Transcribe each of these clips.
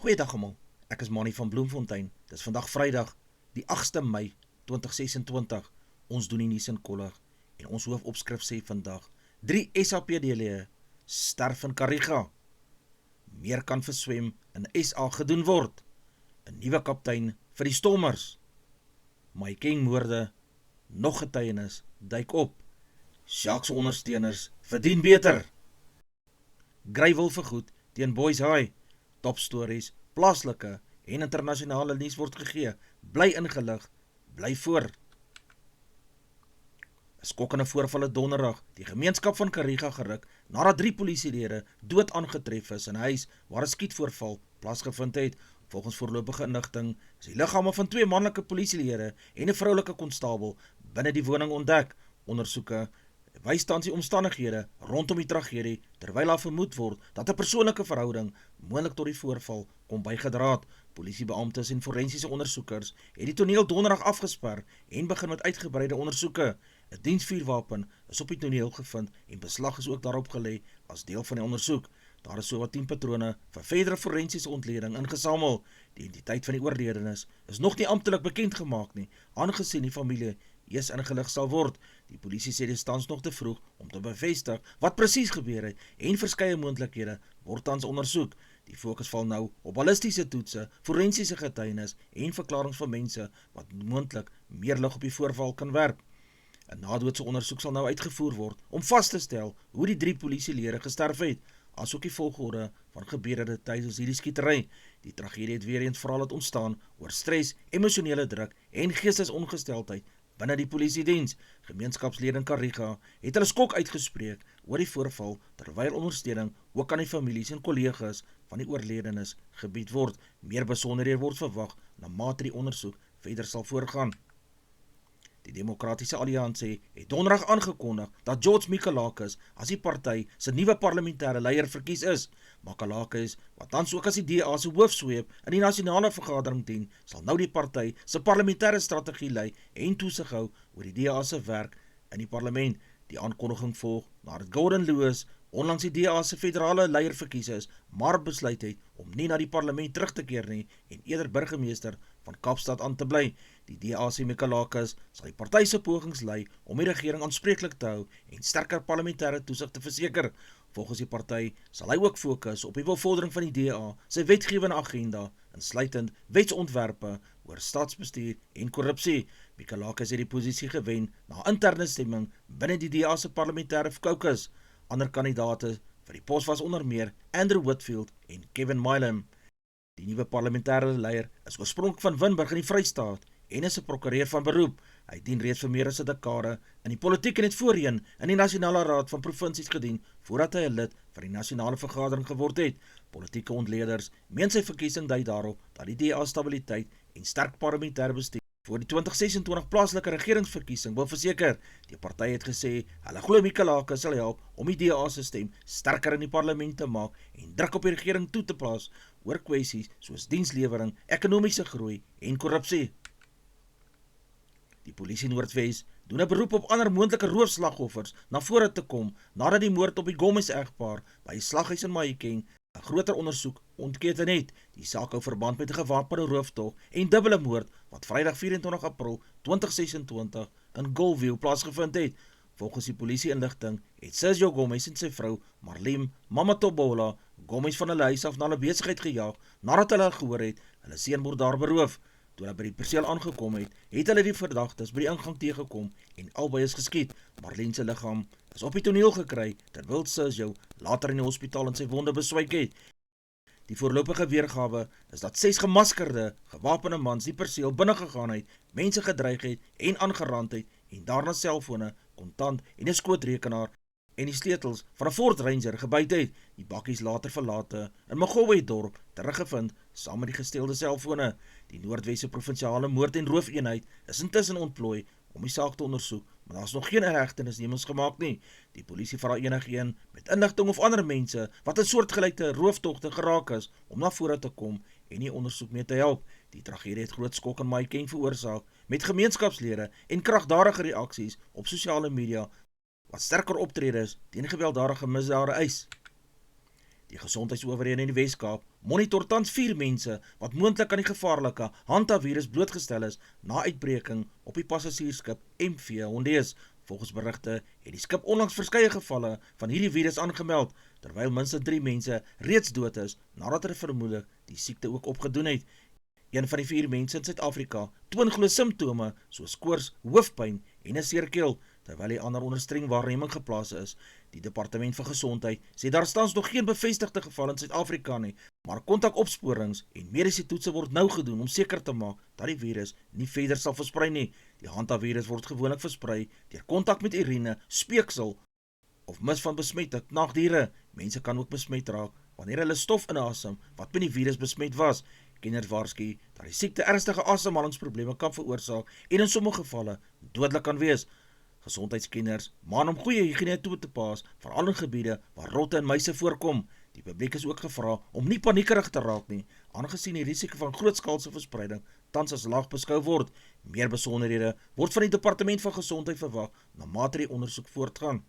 Goeiedag almal, ek is Manny van Bloemfontein. Dis vandag Vrydag, die 8ste Mei 2026. Ons doen die nuus in kollig en ons hoofopskrif sê vandag: 3 SAPD-lede sterf in Kariga. Meer kan vir swem in SA gedoen word. 'n Nuwe kaptein vir die Stormers. Mahikeng-moorde, nog getuienis duik op. Jacques se ondersteuners verdien beter. Grywel vergoed teen Boys High. Top stories, plaaslike en internasionale nuus word gegee. Bly ingelig, bly voor. 'n Skokkende voorval donderdag, die gemeenskap van Kariga geruk nadat 3 polisielede dood aangetref is in 'n huis waar 'n skietvoorval plaasgevind het. Volgens voorlopige inligting is die liggame van 2 manlike polisielede en 'n vroulike konstabel binne die woning ontdek. Ondersoeke wys tans die omstandighede rondom die tragedie terwyl daar vermoed word dat 'n persoonlike verhouding moontlik tot die voorval kom bygedra het. Polisiebeamptes en forensiese ondersoekers het die toneel donderdag afgesper en begin met uitgebreide ondersoeke. 'n Diensvuurwapen is op die toneel gevind en beslag is ook daarop gelê as deel van die ondersoek. Daar is sowat 10 patrone vir verdere forensiese ontleding ingesamel. Die identiteit van die oorledenes is nog nie amptelik bekend gemaak nie, aangesien die familie eers ingelig sal word. Die polisie sê dit is tans nog te vroeg om te bevestig wat presies gebeur het en verskeie moontlikhede word tans ondersoek. Die fokus val nou op ballistiese toetse, forensiese getuienis en verklaringe van mense wat moontlik meer lig op die voorval kan werp. 'n Nadoodse ondersoek sal nou uitgevoer word om vas te stel hoe die 3 polisielede gesterf het, asook die volgorde van gebeure tydens hierdie skietery. Die tragedie het weer eens veral laat ontstaan oor stres, emosionele druk en geestesongesteldheid binne die polisiediens. Gemeenskapslede in Kariga het hulle skok uitgespreek oor die voorval, terwyl ondersteuning ook aan die families en kollegas van die oorledenes gebied word. Meer besonderhede word verwag na mate die ondersoek verder sal voorgaan. Die Demokratiese Alliansie het donderdag aangekondig dat George Mikalakis as die party se nuwe parlementêre leier verkies is. Mikalakis, wat tans ook as die DA se hoofsweep in die nasionale vergadering dien, sal nou die party se parlementêre strategie lei en toesig hou oor die DA se werk in die parlement. Die aankondiging volg nadat Gordon Lewis onlangs die DA se federale leier verkies is, maar besluit het om nie na die parlement terug te keer nie en eerder burgemeester van Kaapstad aan te bly. Die DA se Mikalakis sal die party se pogings lei om die regering aanspreeklik te hou en sterker parlementêre toesig te verseker. Volgens die party sal hy ook fokus op die bevordering van die DA se wetgewende agenda, insluitend wetsontwerpe oor staatsbestuur en korrupsie. Mikalakis het die posisie gewen na interne stemming binne die DA se parlementêre caucus. Ander kandidate vir die pos was onder meer Andrew Whitfield en Kevin Milam. Die nuwe parlementêre leier is oorspronklik van Winburg in die Vrystaat en is 'n prokureur van beroep. Hy dien reeds vir meer as 'n dekade in die politiek en het voorheen in die Nasionale Raad van Provinsies gedien voordat hy 'n lid van die nasionale vergadering geword het. Politieke ontleeders meen sy verkiesing dui daarop dat die DA stabiliteit en sterk parlementêre bestuur voor die 2026 plaaslike regeringsverkiesing wil verseker. Die party het gesê hulle glo Mikalakis sal help om die DA se stem sterker in die parlement te maak en druk op die regering toe te plaas oor kwessies soos dienslewering, ekonomiese groei en korrupsie. Die polisie Noordwes doen 'n beroep op ander moontlike roofslagoffers na vore te kom nadat die moord op die Gomez-egpaar by die slaghuis in Mahikeng 'n groter ondersoek ontketen het. Die saak hou verband met 'n gewapende rooftog en dubbele moord wat Vrydag 24 April 2026 in Golview plaasgevind het. Volgens die polisie-inligting het Sergio Gomez en sy vrou Marlene Mamatobola Gomez van hulle huis af na hulle besigheid gejaag nadat hulle gehoor het hulle seun word daar beroof. Toe hulle by die perseel aangekom het, het hulle die verdagtes by die ingang teëgekom en albei is geskiet. Marlene se liggaam is op die toneel gekry terwyl Sergio later in die hospitaal in sy wonde beswyk het. Die voorlopige weergawe is dat 6 gemaskerde, gewapende mans die perseel binne gegaan het, mense gedreig het en aangerand het en daarna selfone, kontant en 'n skootrekenaar en die sleutels van 'n Ford Ranger gebyt het. Die bakkies later verlate in Mogowe dorp teruggevind saam met die gesteelde selfone. Die Noordwesse provinsiale moord- en roofeenheid is intussen ontplooi om die saak te ondersoek, maar daar is nog geen inhegtenisnemings gemaak nie. Die polisie vra enigeen met inligting of ander mense wat in soortgelyke rooftogte geraak is om na vore te kom en die ondersoek mee te help. Die tragedie het groot skok in Mahikeng veroorsaak met gemeenskapslede en kragtadige reaksies op sosiale media wat sterker optredes teen gewelddadige misdade eis. Die gesondheidsowerhede in die Wes-Kaap monitor tans 4 mense wat moontlik aan die gevaarlike hantavirus blootgestel is na uitbreking op die passasiersskip MV Hondees. Volgens berigte het die skip onlangs verskeie gevalle van hierdie virus aangemeld, terwyl minstens 3 mense reeds dood is nadat hulle vermoedelik die siekte ook opgedoen het. Een van die 4 mense in Suid-Afrika toon glo simptome soos koors, hoofpyn en 'n seer keel, terwyl die ander onder streng waarneming geplaas is. Die Departement van Gesondheid sê daar tans nog geen bevestigde geval in Suid-Afrika nie, maar kontakopsporings en mediese toetse word nou gedoen om seker te maak dat die virus nie verder sal versprei nie. Die hantavirus word gewoonlik versprei deur kontak met urine, speeksel of mis van besmette knagdiere. Mense kan ook besmet raak wanneer hulle stof inasem wat met die virus besmet was. Kenners waarsku dat die siekte ernstige asemhalingsprobleme kan veroorsaak en in sommige gevalle dodelik kan wees. Gesondheidskenners maan om goeie higiëne toe te pas, veral in gebiede waar rotte en muise voorkom. Die publiek is ook gevra om nie paniekerig te raak nie, aangesien die risiko van grootskaalse verspreiding tans as laag beskou word. Meer besonderhede word van die Departement van Gesondheid verwag na mate die ondersoek voortgaan.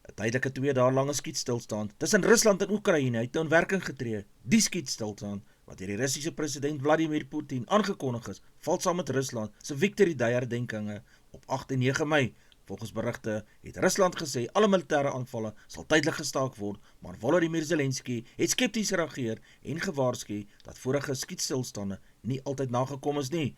'n Tydelike 2 dae lange skietstilstand tussen Rusland en Oekraïne het nou in werking getree. Die skietstilstand, wat deur die Russiese president Vladimir Putin aangekondig is, val saam met Rusland se Victory Day herdenkinge op 8 en 9 Mei. Volgens berigte het Rusland gesê alle militêre aanvalle sal tydelik gestaak word, maar Volodymyr Zelensky het skepties gereageer en gewaarsku dat vorige skietstilstande nie altyd nagekom is nie.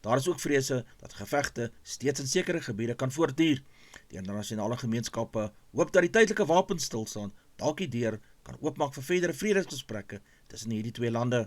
Daar is ook vrese dat gevegte steeds in sekere gebiede kan voortduur. Die internasionale gemeenskappe hoop dat die tydelike wapenstilstand dalk die deur kan oopmaak vir verdere vredesgesprekke tussen hierdie 2 lande.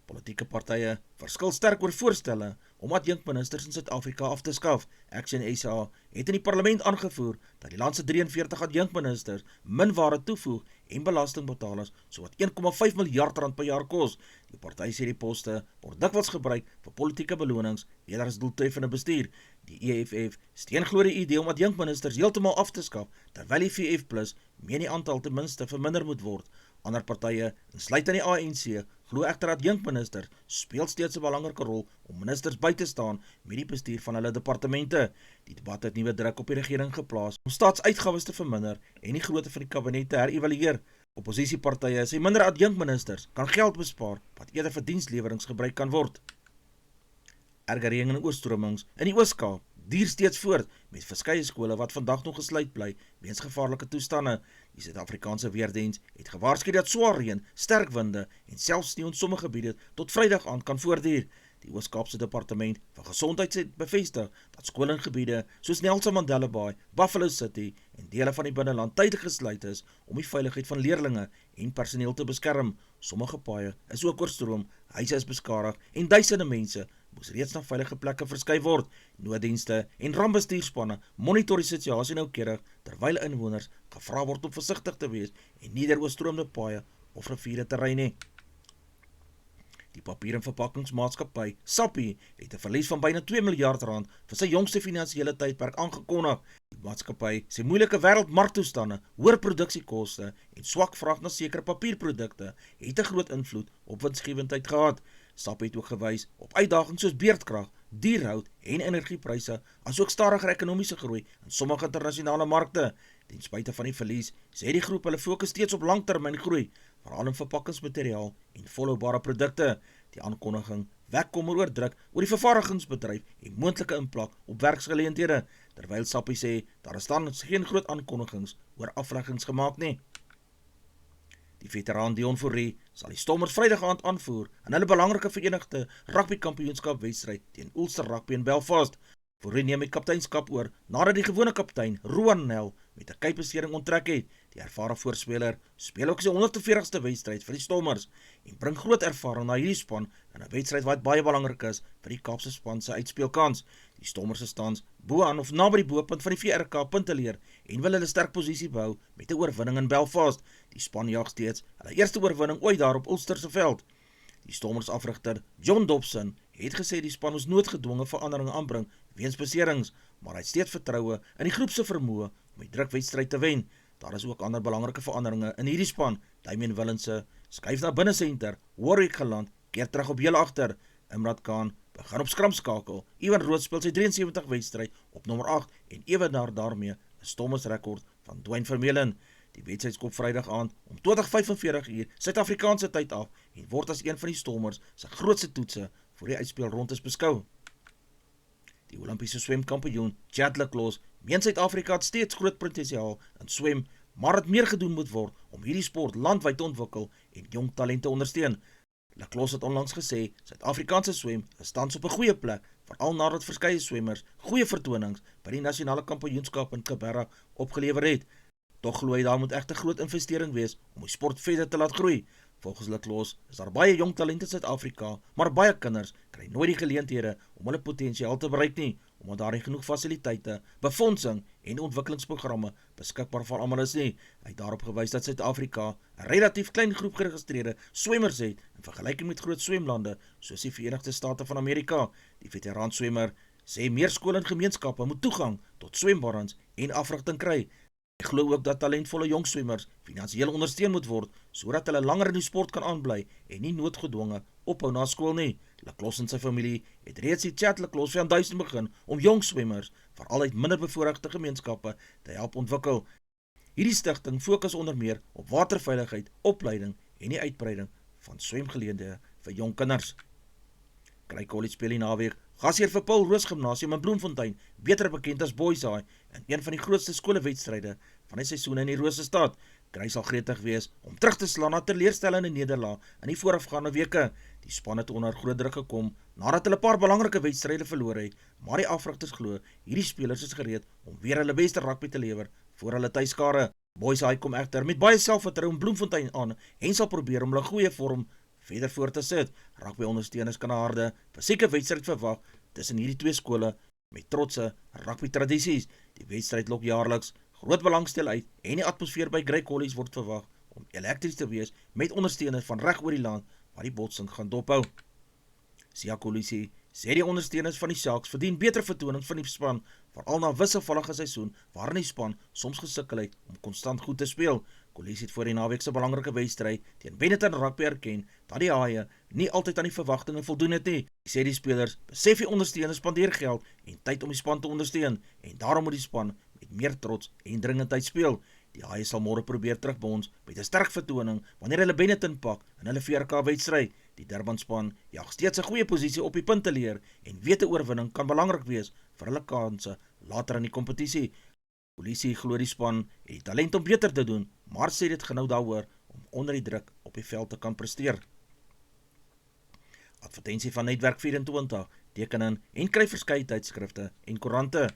Politieke partye verskil sterk oor voorstelle om adjunkministers in Suid-Afrika af te skaf. Action SA het in die parlement aangevoer dat die land se 43 adjunkministers minware toevoeg en belastingbetalers sowat 1,5 miljard rand per jaar kos. Die party sê die poste word dikwels gebruik vir politieke belonings eerder as doeltreffende bestuur. Die EFF steun glo die idee om adjunkministers heeltemal af te skaf, terwyl die VF+ meen die aantal ten minste verminder moet word. Ander partye, insluitend die ANC, glo egter dat adjunkministers speel steeds 'n belangrike rol om ministers by te staan met die bestuur van hulle departemente. Die debat het nuwe druk op die regering geplaas om staatsuitgawes te verminder en die grootte van die kabinet te herëvalueer. Opposisiepartye sê minder adjunkministers kan geld bespaar wat eerder vir dienslewerings gebruik kan word. Erge reën en oorstromings in die Oos-Kaap duur steeds voort met verskeie skole wat vandag nog gesluit bly weens gevaarlike toestande. Die Suid-Afrikaanse weerdiens het gewaarsku dat swaar reën, sterk winde en selfs sneeu in sommige gebiede tot Vrydag aand kan voortduur. Die Oos-Kaapse Departement van Gesondheid het bevestig dat skole in gebiede soos Nelson Mandela Bay, Buffalo City en dele van die binneland tydelik gesluit is om die veiligheid van leerlinge en personeel te beskerm. Sommige paaie is ook oorstroom, huise is beskadig en duisende mense moes reeds na veilige plekke verskuif word. Nooddienste en rampbestuurspanne monitor die situasie noukeurig terwyl inwoners gevra word om versigtig te wees en nie deur oorstroomde paaie of riviere te ry nie. Die papier- en verpakkingsmaatskappy, SAPPI, het 'n verlies van byna 2 miljard rand vir sy jongste finansiële tydperk aangekondig. Die maatskappy sê moeilike wêreldmarktoestande, hoër produksiekoste en swak vraag na sekere papierprodukte het 'n groot invloed op winsgewendheid gehad. SAPPI het ook gewys op uitdagings soos beerdkrag, dierhout en energiepryse, asook stadiger ekonomiese groei in sommige internasionale markte. Ten spyte van die verlies, sê die groep hulle fokus steeds op langtermyn groei, veral in verpakkingsmateriaal en volhoubare produkte. Die aankondiging wek kommer oor druk oor die vervaardigingsbedryf en moontlike impak op werksgeleenthede, terwyl SAPPI sê daar is tans geen groot aankondigings oor afleggings gemaak nie. Die veteraan Dion Fourie sal die Stormers Vrydag aand aanvoer in hulle belangrike verenigde rugbykampioenskap wedstryd teen Ulster Rugby in Belfast. Fourie neem die kapteinskap oor nadat die gewone kaptein Rowan Nel met 'n kuitbesering onttrek het. Die ervare voorspeler speel ook sy 140ste wedstryd vir die Stormers en bring groot ervaring na hierdie span in 'n wedstryd wat baie belangrik is vir die Kaapse span se uitspeelkans. Die Stormers is tans bo aan of naby die bopunt van die VRK punteleer en wil hulle sterk posisie behou met 'n oorwinning in Belfast. Die span jag steeds hulle eerste oorwinning ooit daar op Ulster se veld. Die Stormers afrigter John Dobson het gesê die span moes noodgedwonge veranderinge aanbring weens beserings, maar hy het steeds vertroue in die groep se vermoë om die drukwedstryd te wen. Daar is ook ander belangrike veranderinge in hierdie span. Damian Willemse skuif na binnesenter, Warwick geland, keer terug op heel agter. Imran Khan begin op skramskakel. Iwan Rood speel sy 73 wedstryd op nommer 8 en ewenaar daarmee 'n Stormers rekord van Dwayne Vermeulen. Die wedstryd skop Vrydag aand om 20:45 Suid-Afrikaanse tyd af en word as een van die Stormers se grootste toetse voor die uitspelrondes beskou. Die Olimpiese swemkampioen Chad le Clos meen Suid-Afrika het steeds groot potensiaal in swem, maar dat meer gedoen moet word om hierdie sport landwyd te ontwikkel en jong talente ondersteun. Le Clos het onlangs gesê, Suid-Afrikaanse swem is tans op 'n goeie plek, veral nadat verskeie swemmers goeie vertonings by die nasionale kampioenskap in Canberra opgelewer het. Tog glo hy daar moet egter groot investering wees om die sport verder te laat groei. Volgens le Clos is daar baie jong talente in Suid-Afrika, maar baie kinders kry nooit die geleenthede om hulle potensiaal te bereik nie, omdat daar nie genoeg fasiliteite, befondsing en ontwikkelingsprogramme beskikbaar vir almal is nie. Hy het daarop gewys dat Suid-Afrika 'n relatief klein groep geregistreerde swemmers het in vergelyking met groot swemlande soos die Verenigde State van Amerika. Die veteraan swemmer sê meer skole en gemeenskappe moet toegang tot swembaddens en afrigting kry. Hy glo ook dat talentvolle jong swemmers finansiëel ondersteun moet word, sodat hulle langer in die sport kan aanbly en nie noodgedwonge ophou na skool nie. Le Clos en sy familie het reeds die Chad le Clos Foundation begin om jong swemmers, veral uit minder bevoorregte gemeenskappe, te help ontwikkel. Hierdie stigting fokus onder meer op waterveiligheid, opleiding en die uitbreiding van swemgeleenthede vir jong kinders. Grey College speel die naweek gasheer vir Paul Roos Gimnasium in Bloemfontein, beter bekend as Boyside, in een van die grootste skolewedstryde van die seisoen in die Rosestad. Grey sal gretig wees om terug te slaan na teleurstellende nederlaag in die voorafgaande weke. Die span het onder groot druk gekom nadat hulle 'n paar belangrike wedstryde verloor het, maar die afrigters glo hierdie spelers is gereed om weer hulle beste rugby te lewer voor hulle tuiskare. Boyside kom egter met baie selfvertroue in Bloemfontein aan en sal probeer om hulle goeie vorm verder voor te sit. Rugby ondersteuners kan 'n harde, fisieke wedstryd verwag tussen hierdie twee skole met trotse rugby tradisies. Die wedstryd lok jaarliks groot belangstel uit en die atmosfeer by Grey College word verwag om elektries te wees met ondersteuners van reg oor die land wat die botsing gaan dophou. Siya Kolisi sê die ondersteuners van die Sharks verdien beter vertonings van die span, veral na 'n wisselvallige seisoen waarin die span soms gesukkel het om konstant goed te speel. Kolisi het voor die naweek se belangrike wedstryd teen Benetton Rugby erken dat die Haie nie altyd aan die verwagtinge voldoen het nie. Hy sê die spelers besef die ondersteuners spandeer geld en tyd om die span te ondersteun en daarom moet die span met meer trots en dringendheid speel. Die Haie sal môre probeer terugbons met 'n sterk vertoning wanneer hulle Benetton pak in hulle VRK-wedstryd. Die Durban-span jag steeds 'n goeie posisie op die punteleer en weet 'n oorwinning kan belangrik wees vir hulle kanse later in die kompetisie. Polisie glo die span het die talent om beter te doen, maar sê dit gaan nou daaroor om onder die druk op die veld te kan presteer. Advertensie van Netwerk 24, teken in en kry verskeie tydskrifte en koerante.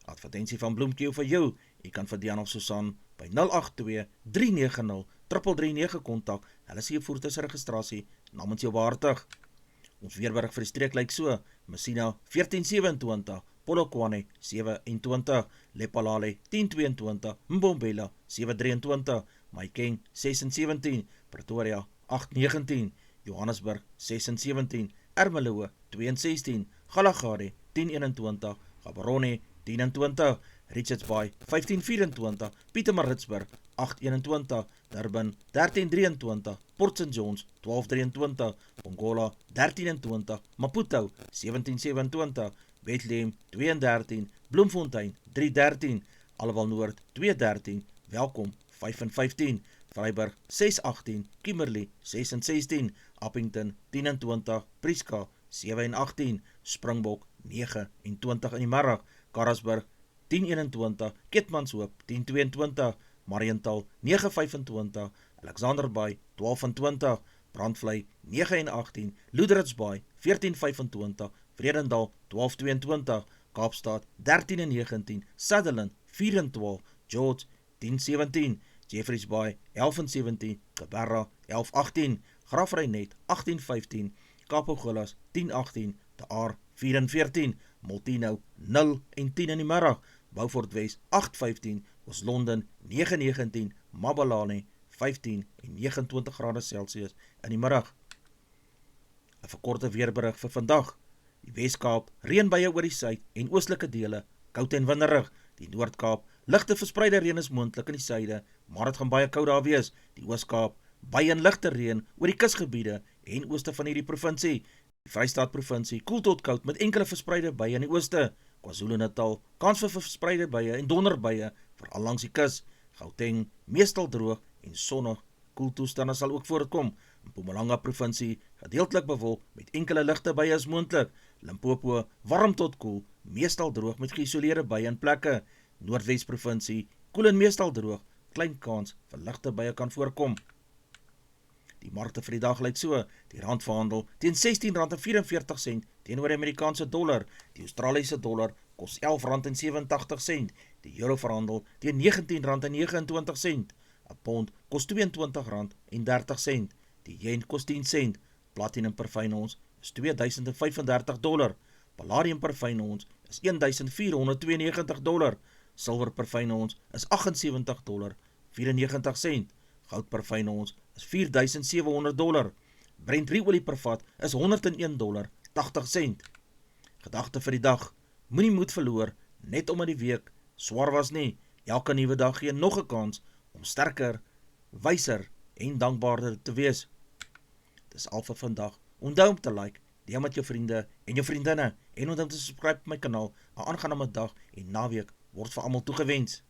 Advertensie van Bloemkieu vir jou. Jy kan vir Dian of Susan by 082-390-339 kontak. Hulle sê jou voertuigregistrasie namens jou behartig. Ons weerberig vir die streek lyk so: Messina 1427, Polokwane 27, Lephalale 1022, Mbombela 723, Mahikeng 617, Pretoria 819, Johannesburg 617, Ermelo 216, Galagadi 1021, Gaborone 1020, Richards Bay 1524, Pietermaritzburg 821, Durban 1323, Port St Johns 1223, Pongola 1320, Maputo 1727, Bethlehem 213, Bloemfontein 313, Alwal Noord 213, Welkom 515, Vryburg 618, Kimberley 616, Appington 1020, Prieska 718, Springbok 29 in die middag, Karasburg 1021, Keetmanshoop 1022, Mariental 925, Alexander Bay 1220, Brandvlei 918, Loederhits Bay 1425, Vredendal 1222, Kaapstad 1319, Sutherland 412, George 1017, Jeffreys Bay 1117, Cabarra 1118, Graaff-Reinet 1815, Kaaphooglas 1018, De Aar 414, Multino 0 en 10 in die middag, Beaufort West 815, Oos-London 919, Mabalane 15 en 29 grade Celsius in die middag. 'n Verkorte weerberig vir vandag. Die Wes-Kaap, reënbuie oor die suid en oostelike dele, koud en winderig. Die Noord-Kaap, ligte verspreide reën is moontlik in die suide, maar dit gaan baie koud daar wees. Die Oos-Kaap, baie en ligte reën oor die kusgebiede en ooste van hierdie provinsie. Die Vrystaat provinsie, koel tot koud met enkele verspreide buie in die ooste. KwaZulu-Natal, kans vir verspreide buie en donderbuie, veral langs die kus. Gauteng meestal droog en sonnig, koeltoestande sal ook voorkom. Mpumalanga provinsie gedeeltelik bewolk met enkele ligte buie is moontlik. Limpopo warm tot koel, meestal droog met geïsoleerde buie in plekke. Noordwes provinsie koel en meestal droog, klein kans vir ligte buie kan voorkom. Die markte vir die dag lyk so: die rand verhandel teen R16.44 teenoor die Amerikaanse dollar, die Australiese dollar kos R11.87, die euro verhandel teen R19.29, 'n pond kos R22.30, die yen kos 10 sent, platinum per fyn ons is $2035, palladium per fyn ons is $1492, silwer per fyn ons is $78.94, goud per fyn ons is $4700, Brent olie per vat is $101.80. Gedagte vir die dag: moenie moed verloor net omdat die week swaar was nie. Elke nuwe dag gee nog 'n kans om sterker, wyser en dankbaarder te wees. Dis al vir vandag. Onthou om te like, deel met jou vriende en jou vriendinne en onthou om te subscribe op my kanaal. 'n Aangename dag en naweek word vir almal toegewens.